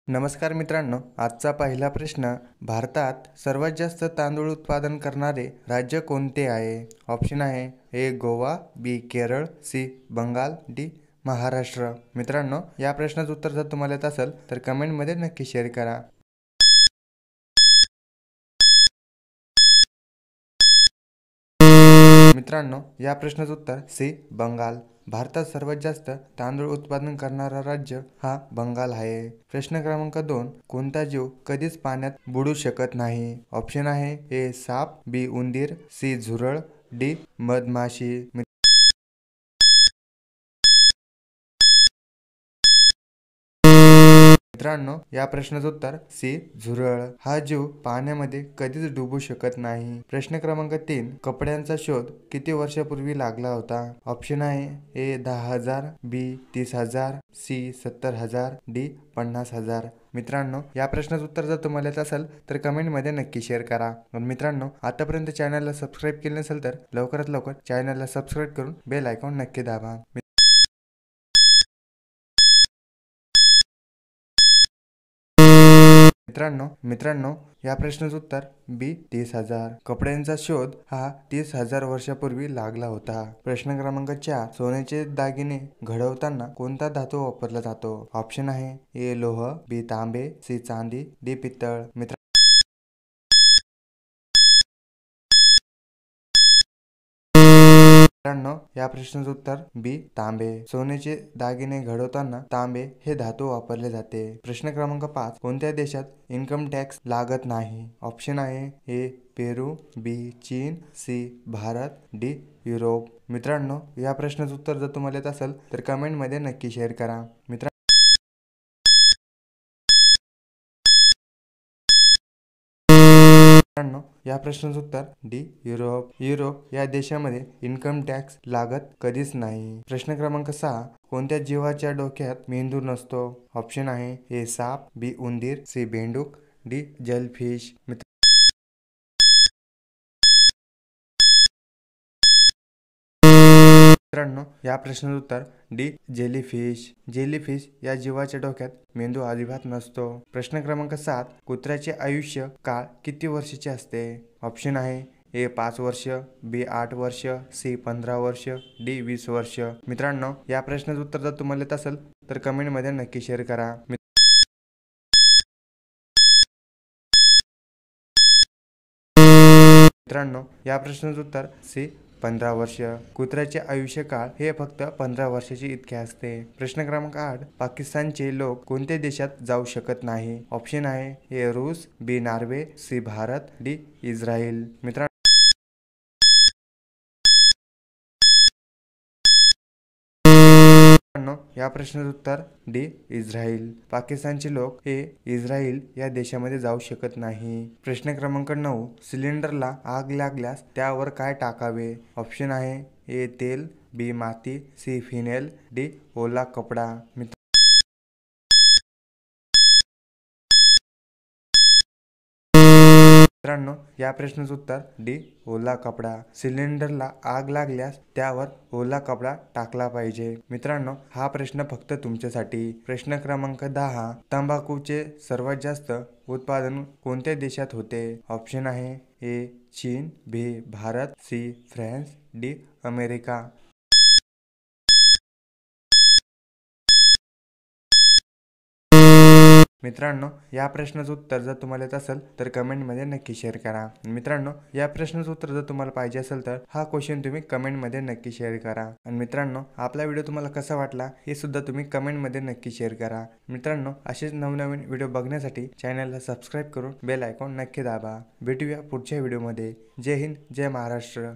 नमस्कार मित्रांनो, आजचा पहिला प्रश्न, भारतात सर्वात जास्त तांदूळ उत्पादन करणारे राज्य कोणते आहे? ऑप्शन आहे ए गोवा, बी केरळ, सी बंगाल, डी महाराष्ट्र. मित्रांनो, या प्रश्नाचं उत्तर जर तुम्हाला येत असेल तर कमेंटमध्ये नक्की शेअर करा. मित्रांनो, या प्रश्नाचं उत्तर सी बंगाल. भारतात सर्वात जास्त तांदूळ उत्पादन करणारा राज्य हा बंगाल आहे. प्रश्न क्रमांक 2, कोणता जीव कधीच पाण्यात बुडू शकत नाही? ऑप्शन आहे ए साप, बी उंदीर, सी झुरळ, डी मधमाशी. मित्रांनो, या प्रश्नाचं उत्तर सी झुरळ. हा जीव पाण्यामध्ये कधीच डुबू शकत नाही. प्रश्न क्रमांक 3, कपड्यांचा शोध किती वर्षापूर्वी लागला होता? ऑप्शन आहे ए 10,000, बी 30,000, सी 70,000, डी 50,000. मित्रांनो, या प्रश्नाचं उत्तर जर तुम्हाला येत असेल तर कमेंटमध्ये नक्की शेअर करा. मित्रांनो, आतापर्यंत चॅनलला सबस्क्राईब केले नसेल तर लवकरात लवकर चॅनलला सबस्क्राईब करून बेल आयकॉन नक्की दाबा. मित्रांनो, या प्रश्नाचं उत्तर बी 30,000. कपड्यांचा शोध हा 30,000 वर्षापूर्वी लागला होता. प्रश्न क्रमांक 4, सोन्याचे दागिने घडवताना कोणता धातू वापरला जातो? ऑप्शन आहे ए लोह, बी तांबे, सी चांदी, डी पित्तळ. मित्रांनो, या प्रश्नाचं उत्तर बी तांबे. सोन्याचे दागिने घडवताना तांबे हे धातू वापरले जाते. प्रश्न क्रमांक 5, कोणत्या देशात इन्कम टॅक्स लागत नाही? ऑप्शन आहे ए पेरू, बी चीन, सी भारत, डी युरोप. मित्रांनो, या प्रश्नाचं उत्तर जर तुम्हाला येत असेल तर कमेंटमध्ये नक्की शेअर करा. मित्रांनो, या प्रश्नाचं उत्तर डी युरोप. युरोप या देशामध्ये इन्कम टॅक्स लागत कधीच नाही. प्रश्न क्रमांक 6, कोणत्या जीवाच्या डोक्यात मेंदू नसतो? ऑप्शन आहे ए साप, बी उंदीर, सी बेंडूक, डी जेलफिश. मित्रांनो, या प्रश्नाचं उत्तर डी जेलीफिश. जेलीफिश या जीवाच्या डोक्यात मेंदू अजिबात नसतो. प्रश्न क्रमांक 7, कुत्र्याचे आयुष्य काळ किती वर्षाचे असते? ऑप्शन आहे ए 5 वर्ष, बी 8 वर्ष, सी 15 वर्ष, डी 20 वर्ष. मित्रांनो, या प्रश्नाचं उत्तर जर तुम्हाला येत असेल तर कमेंटमध्ये नक्की शेअर करा. मित्रांनो, या प्रश्नाचं उत्तर सी 15 वर्ष. कुत्र्याचे आयुष्यकाळ हे फक्त 15 वर्षाचे इतके असते. प्रश्न क्रमांक 8, पाकिस्तानचे लोक कोणत्या देशात जाऊ शकत नाही? ऑप्शन आहे ए रूस, B Norway, C Bharat, D Israel. या प्रश्नाचं उत्तर डी इस्रायल. पाकिस्तानचे लोक हे इस्रायल या देशामध्ये जाऊ शकत नाही. प्रश्न क्रमांक 9, सिलेंडरला आग लागल्यास त्यावर काय टाकावे? ऑप्शन आहे ए तेल, बी माती, सी फिनेल, डी ओला कपडा. मित्रांनो, या प्रश्नाचं उत्तर डी ओला कपडा. सिलेंडरला आग लागल्यास त्यावर ओला कपडा टाकला पाहिजे. मित्रांनो, हा प्रश्न फक्त तुमच्यासाठी. प्रश्न क्रमांक 10, तंबाखूचे सर्वात जास्त उत्पादन कोणत्या देशात होते? ऑप्शन आहे ए चीन, B Bharat, C France, D America. मित्रांनो, या प्रश्नाचं उत्तर जर तुम्हाला येत असेल तर कमेंटमध्ये नक्की शेअर करा. मित्रांनो, या प्रश्नाचं उत्तर जर तुम्हाला पाहिजे असेल तर हा क्वेश्चन तुम्ही कमेंटमध्ये नक्की शेअर करा. आणि मित्रांनो, आपला व्हिडिओ तुम्हाला कसा वाटला हे सुद्धा तुम्ही कमेंटमध्ये नक्की शेअर करा. मित्रांनो, असेच नवनवीन व्हिडिओ बघण्यासाठी चॅनलला सबस्क्राईब करून बेल आयकॉन नक्की दाबा. भेटूया पुढच्या व्हिडिओमध्ये. जय हिंद, जय महाराष्ट्र.